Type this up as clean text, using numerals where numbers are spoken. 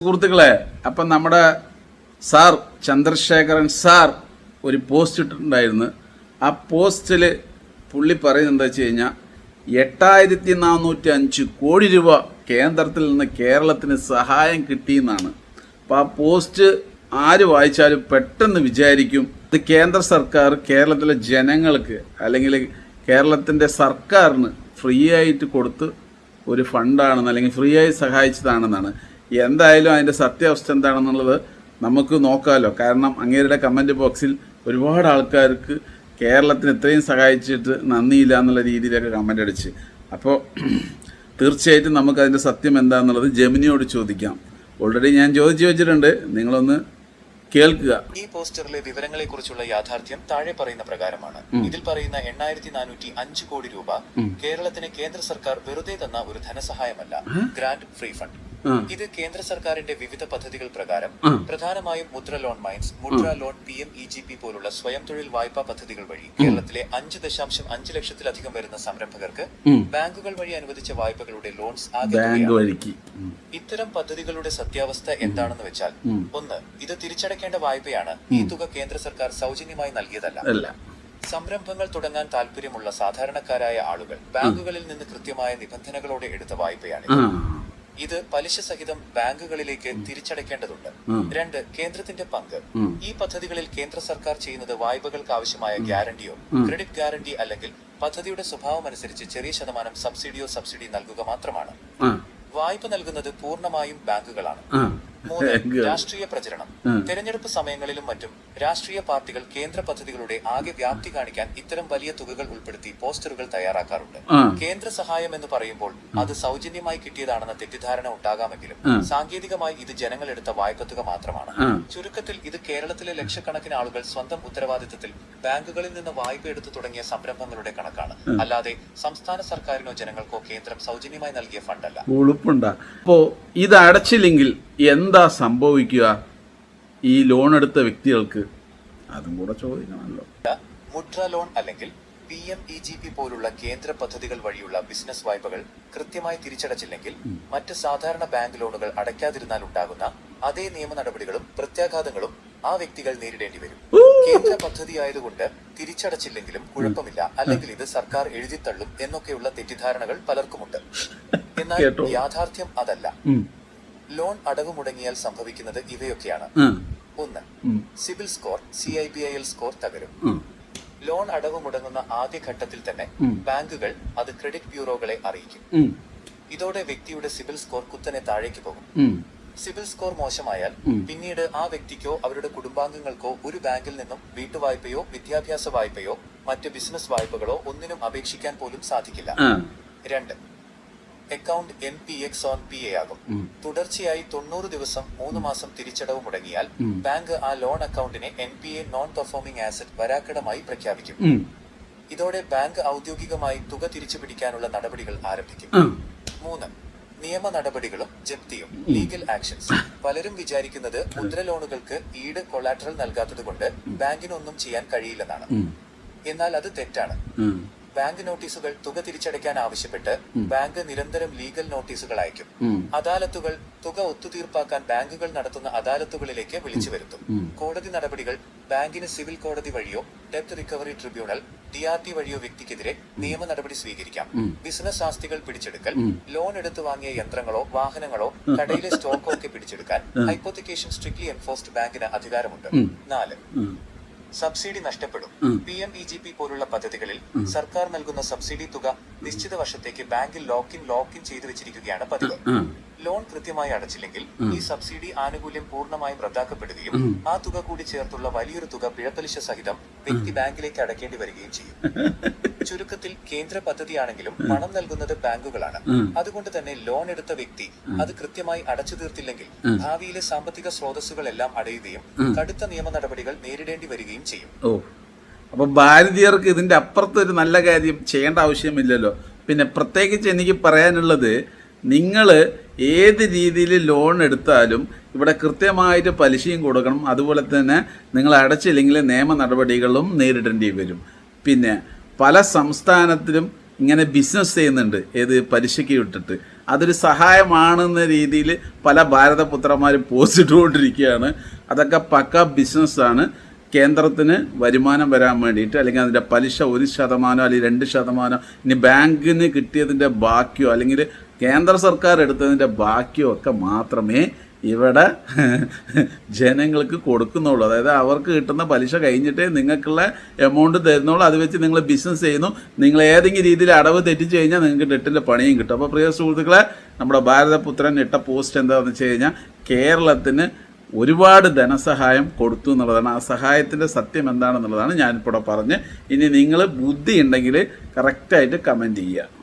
സുഹൃത്തുക്കളെ, അപ്പം നമ്മുടെ സാർ ചന്ദ്രശേഖരൻ സാർ ഒരു പോസ്റ്റ് ഇട്ടിട്ടുണ്ടായിരുന്നു. ആ പോസ്റ്റിൽ പുള്ളി പറയുന്നത് വെച്ച് കഴിഞ്ഞാൽ 8405 കോടി രൂപ കേന്ദ്രത്തിൽ നിന്ന് കേരളത്തിന് സഹായം കിട്ടിയെന്നാണ്. അപ്പോൾ ആ പോസ്റ്റ് ആര് വായിച്ചാലും പെട്ടെന്ന് വിചാരിക്കും ഇത് കേന്ദ്ര സർക്കാർ കേരളത്തിലെ ജനങ്ങൾക്ക് അല്ലെങ്കിൽ കേരളത്തിൻ്റെ സർക്കാരിന് ഫ്രീ ആയിട്ട് കൊടുത്ത് ഒരു ഫണ്ടാണെന്ന് അല്ലെങ്കിൽ ഫ്രീ ആയി സഹായിച്ചതാണെന്നാണ്. എന്തായാലും അതിൻ്റെ സത്യാവസ്ഥ എന്താണെന്നുള്ളത് നമുക്ക് നോക്കാമല്ലോ. കാരണം അങ്ങേരുടെ കമൻറ്റ് ബോക്സിൽ ഒരുപാട് ആൾക്കാർക്ക് കേരളത്തിന് ഇത്രയും സഹായിച്ചിട്ട് നന്ദിയില്ല എന്നുള്ള രീതിയിലൊക്കെ കമൻ്റ് അടിച്ച്. അപ്പോൾ തീർച്ചയായിട്ടും നമുക്കതിൻ്റെ സത്യം എന്താണെന്നുള്ളത് ജെമിനിയോട് ചോദിക്കാം. ഓൾറെഡി ഞാൻ ചോദിച്ചു വെച്ചിട്ടുണ്ട്, നിങ്ങളൊന്ന് കേൾക്കുക. ഈ പോസ്റ്ററിലെ വിവരങ്ങളെ കുറിച്ചുള്ള യാഥാർത്ഥ്യം താഴെ പറയുന്ന പ്രകാരമാണ്. ഇതിൽ പറയുന്ന 8405 കോടി രൂപ കേരളത്തിന് കേന്ദ്ര സർക്കാർ വെറുതെ തന്ന ഒരു ധനസഹായമല്ല, ഗ്രാന്റ് ഫ്രീ ഫണ്ട്. ഇത് കേന്ദ്ര സർക്കാരിന്റെ വിവിധ പദ്ധതികൾ പ്രകാരം പ്രധാനമായും മുദ്ര ലോൺ മൈൻസ്, മുദ്ര ലോൺ, PMEGP പോലുള്ള സ്വയം തൊഴിൽ വായ്പാ പദ്ധതികൾ വഴി കേരളത്തിലെ 5.5 ലക്ഷത്തിലധികം വരുന്ന സംരംഭകർക്ക് ബാങ്കുകൾ വഴി അനുവദിച്ച വായ്പകളുടെ ലോൺസ് ആകെ. ഇത്തരം പദ്ധതികളുടെ സത്യാവസ്ഥ എന്താണെന്ന് വെച്ചാൽ, ഒന്ന്, ഇത് തിരിച്ചടയ്ക്കേണ്ട വായ്പയാണ്. ഈ തുക കേന്ദ്ര സർക്കാർ സൗജന്യമായി നൽകിയതല്ല. സംരംഭങ്ങൾ തുടങ്ങാൻ താല്പര്യമുള്ള സാധാരണക്കാരായ ആളുകൾ ബാങ്കുകളിൽ നിന്ന് കൃത്യമായ നിബന്ധനകളോടെ എടുത്ത വായ്പയാണ്. ഇത് പലിശ സഹിതം ബാങ്കുകളിലേക്ക് തിരിച്ചടയ്ക്കേണ്ടതുണ്ട്. 2, കേന്ദ്രത്തിന്റെ പങ്ക്. ഈ പദ്ധതികളിൽ കേന്ദ്ര സർക്കാർ ചെയ്യുന്നത് വായ്പകൾക്ക് ആവശ്യമായ ഗ്യാരണ്ടിയോ ക്രെഡിറ്റ് ഗ്യാരണ്ടി അല്ലെങ്കിൽ പദ്ധതിയുടെ സ്വഭാവം അനുസരിച്ച് ചെറിയ ശതമാനം സബ്സിഡി നൽകുക മാത്രമാണ്. വായ്പ നൽകുന്നത് പൂർണ്ണമായും ബാങ്കുകളാണ്. 3, രാഷ്ട്രീയ പ്രചരണം. തെരഞ്ഞെടുപ്പ് സമയങ്ങളിലും മറ്റും രാഷ്ട്രീയ പാർട്ടികൾ കേന്ദ്ര പദ്ധതികളുടെ ആകെ വ്യാപ്തി കാണിക്കാൻ ഇത്തരം വലിയ തുകകൾ ഉൾപ്പെടുത്തി പോസ്റ്ററുകൾ തയ്യാറാക്കാറുണ്ട്. കേന്ദ്ര സഹായം എന്ന് പറയുമ്പോൾ അത് സൗജന്യമായി കിട്ടിയതാണെന്ന തെറ്റിദ്ധാരണ ഉണ്ടാകാമെങ്കിലും സാങ്കേതികമായി ഇത് ജനങ്ങൾ എടുത്ത വായ്പ തുക മാത്രമാണ്. ചുരുക്കത്തിൽ ഇത് കേരളത്തിലെ ലക്ഷക്കണക്കിന് ആളുകൾ സ്വന്തം ഉത്തരവാദിത്തത്തിൽ ബാങ്കുകളിൽ നിന്ന് വായ്പ എടുത്തു തുടങ്ങിയ സംരംഭങ്ങളുടെ കണക്കാണ്, അല്ലാതെ സംസ്ഥാന സർക്കാരിനോ ജനങ്ങൾക്കോ കേന്ദ്രം സൗജന്യമായി നൽകിയ ഫണ്ടല്ല. അപ്പോ ഇത് അടച്ചില്ലെങ്കിൽ എന്താ സംഭവിക്കുക ഈ ലോൺ എടുത്ത വ്യക്തികൾക്ക്? അതും കൂടെ ചോദിക്കണമല്ലോ. മുദ്ര ലോൺ അല്ലെങ്കിൽ PMEGP പോലുള്ള കേന്ദ്ര പദ്ധതികൾ വഴിയുള്ള ബിസിനസ് വായ്പകൾ കൃത്യമായി തിരിച്ചടച്ചില്ലെങ്കിൽ മറ്റ് സാധാരണ ബാങ്ക് ലോണുകൾ അടയ്ക്കാതിരുന്നാൽ ഉണ്ടാകുന്ന അതേ നിയമ നടപടികളും പ്രത്യാഘാതങ്ങളും ആ വ്യക്തികൾ നേരിടേണ്ടി വരും. കേന്ദ്ര പദ്ധതി ആയതുകൊണ്ട് തിരിച്ചടച്ചില്ലെങ്കിലും കുഴപ്പമില്ല, അല്ലെങ്കിൽ ഇത് സർക്കാർ എഴുതിത്തള്ളും എന്നൊക്കെയുള്ള തെറ്റിദ്ധാരണകൾ പലർക്കുമുണ്ട്. എന്നാൽ യാഥാർത്ഥ്യം അതല്ല. ലോൺ അടവ് മുടങ്ങിയാൽ സംഭവിക്കുന്നത് ഇവയൊക്കെയാണ്. 1, സിബിൽ സ്കോർ CIBIL സ്കോർ തകരും. ലോൺ അടവ് മുടങ്ങുന്ന ആദ്യ ഘട്ടത്തിൽ തന്നെ ബാങ്കുകൾ അത് ക്രെഡിറ്റ് ബ്യൂറോകളെ അറിയിക്കും. ഇതോടെ വ്യക്തിയുടെ സിബിൽ സ്കോർ കുത്തനെ താഴേക്ക് പോകും. സിബിൽ സ്കോർ മോശമായാൽ പിന്നീട് ആ വ്യക്തിക്കോ അവരുടെ കുടുംബാംഗങ്ങൾക്കോ ഒരു ബാങ്കിൽ നിന്നും വീട്ടുവായ്പയോ വിദ്യാഭ്യാസ വായ്പയോ മറ്റ് ബിസിനസ് വായ്പകളോ ഒന്നിനും അപേക്ഷിക്കാൻ പോലും സാധിക്കില്ല. 2, അക്കൗണ്ട് NPX on PA ആകും. തുടർച്ചയായി 90 ദിവസം 3 മാസം തിരിച്ചടവ് മുടങ്ങിയാൽ ബാങ്ക് ആ ലോൺ അക്കൗണ്ടിനെ NPA നോൺ പെർഫോമിംഗ് ആസറ്റ് വരാക്കടമായി പ്രഖ്യാപിക്കും. ഇതോടെ ബാങ്ക് ഔദ്യോഗികമായി തുക തിരിച്ചു പിടിക്കാനുള്ള നടപടികൾ ആരംഭിക്കും. 3, നിയമ നടപടികളും ജപ്തിയും, ലീഗൽ ആക്ഷൻസ്. പലരും വിചാരിക്കുന്നത് മുദ്ര ലോണുകൾക്ക് ഈട് കൊളാറ്ററൽ നൽകാത്തത് കൊണ്ട് ബാങ്കിനൊന്നും ചെയ്യാൻ കഴിയില്ലെന്നാണ്. എന്നാൽ അത് തെറ്റാണ്. ബാങ്ക് നോട്ടീസുകൾ തുക തിരിച്ചടയ്ക്കാൻ ആവശ്യപ്പെട്ട് ബാങ്ക് നിരന്തരം ലീഗൽ നോട്ടീസുകൾ അയക്കും. അദാലത്തുകൾ തുക ഒത്തുതീർപ്പാക്കാൻ ബാങ്കുകൾ നടത്തുന്ന അദാലത്തുകളിലേക്ക് വിളിച്ചു വരുത്തും. കോടതി നടപടികൾ ബാങ്കിന് സിവിൽ കോടതി വഴിയോ ഡെപ്റ്റ് റിക്കവറി ട്രിബ്യൂണൽ DRT വഴിയോ വ്യക്തിക്കെതിരെ നിയമ നടപടി സ്വീകരിക്കാം. ബിസിനസ് ആസ്തികൾ പിടിച്ചെടുക്കൽ, ലോൺ എടുത്തു വാങ്ങിയ യന്ത്രങ്ങളോ വാഹനങ്ങളോ കടയിലെ സ്റ്റോക്കോ ഒക്കെ പിടിച്ചെടുക്കാൻ ഹൈപ്പോത്തിക്കേഷൻ സ്ട്രിക്ട്ലി എൻഫോഴ്സ്ഡ് ബാങ്കിന് അധികാരമുണ്ട്. 4, സബ്സിഡി നഷ്ടപ്പെടും. PMEGP പോലുള്ള പദ്ധതികളിൽ സർക്കാർ നൽകുന്ന സബ്സിഡി തുക നിശ്ചിത വർഷത്തേക്ക് ബാങ്കിൽ ലോക്ക് ഇൻ ചെയ്തു വെച്ചിരിക്കുകയാണ് പതിവ്. ലോൺ കൃത്യമായി അടച്ചില്ലെങ്കിൽ ഈ സബ്സിഡി ആനുകൂല്യം പൂർണ്ണമായും റദ്ദാക്കപ്പെടുകയും ആ തുക കൂടി ചേർത്തുള്ള വലിയൊരു തുക പിഴപ്പലിശ സഹിതം വ്യക്തി ബാങ്കിലേക്ക് അടയ്ക്കേണ്ടി വരികയും ചെയ്യും. ചുരുക്കത്തിൽ കേന്ദ്ര പദ്ധതിയാണെങ്കിലും പണം നൽകുന്നത് ബാങ്കുകളാണ്. അതുകൊണ്ട് തന്നെ ലോൺ എടുത്ത വ്യക്തി അത് കൃത്യമായി അടച്ചു തീർത്തില്ലെങ്കിൽ ഭാവിയിലെ സാമ്പത്തിക സ്രോതസ്സുകളെല്ലാം അടയുകയും കടുത്ത നിയമ നടപടികൾ നേരിടേണ്ടി വരികയും ചെയ്യും. അപ്പൊ ഭാരതീയർക്ക് ഇതിന്റെ അപ്പുറത്തൊരു നല്ല കാര്യം ചെയ്യേണ്ട ആവശ്യമില്ലല്ലോ. പിന്നെ പ്രത്യേകിച്ച് എനിക്ക് പറയാനുള്ളത്, നിങ്ങൾ ഏത് രീതിയിൽ ലോൺ എടുത്താലും ഇവിടെ കൃത്യമായിട്ട് പലിശയും കൊടുക്കണം. അതുപോലെ തന്നെ നിങ്ങൾ അടച്ചില്ലെങ്കിൽ നിയമ നടപടികളും നേരിടേണ്ടി വരും. പിന്നെ പല സംസ്ഥാനത്തിലും ഇങ്ങനെ ബിസിനസ് ചെയ്യുന്നുണ്ട്, ഏത് പലിശയ്ക്ക് വിട്ടിട്ട്. അതൊരു സഹായമാണെന്ന രീതിയിൽ പല ഭാരതപുത്രന്മാരും പോസ്റ്റ് ഇട്ടുകൊണ്ടിരിക്കുകയാണ്. അതൊക്കെ പക്ക ബിസിനസ്സാണ്. കേന്ദ്രത്തിന് വരുമാനം വരാൻ വേണ്ടിയിട്ട്, അല്ലെങ്കിൽ അതിൻ്റെ പലിശ 1% അല്ലെങ്കിൽ 2%, ഇനി ബാങ്കിന് കിട്ടിയതിൻ്റെ ബാക്കിയോ അല്ലെങ്കിൽ കേന്ദ്ര സർക്കാർ എടുത്തതിൻ്റെ ബാക്കിയോ ഒക്കെ മാത്രമേ ഇവിടെ ജനങ്ങൾക്ക് കൊടുക്കുന്നുള്ളൂ. അതായത് അവർക്ക് കിട്ടുന്ന പലിശ കഴിഞ്ഞിട്ടേ നിങ്ങൾക്കുള്ള എമൗണ്ട് തരുന്നുള്ളൂ. അത് വെച്ച് നിങ്ങൾ ബിസിനസ് ചെയ്യുന്നു. നിങ്ങൾ ഏതെങ്കിലും രീതിയിൽ അടവ് തെറ്റിച്ച് കഴിഞ്ഞാൽ നിങ്ങൾക്ക് ടെട്ടിൻ്റെ പണിയും കിട്ടും. അപ്പോൾ പ്രിയ സുഹൃത്തുക്കളെ, നമ്മുടെ ഭാരതപുത്രൻ ഇട്ട പോസ്റ്റ് എന്താണെന്ന് വെച്ച് കഴിഞ്ഞാൽ കേരളത്തിന് ഒരുപാട് ധനസഹായം കൊടുത്തു എന്നുള്ളതാണ്. ആ സഹായത്തിൻ്റെ സത്യം എന്താണെന്നുള്ളതാണ് ഞാനിപ്പോൾ പറഞ്ഞ്. ഇനി നിങ്ങൾ ബുദ്ധി ഉണ്ടെങ്കിൽ കറക്റ്റായിട്ട് കമൻറ്റ് ചെയ്യുക.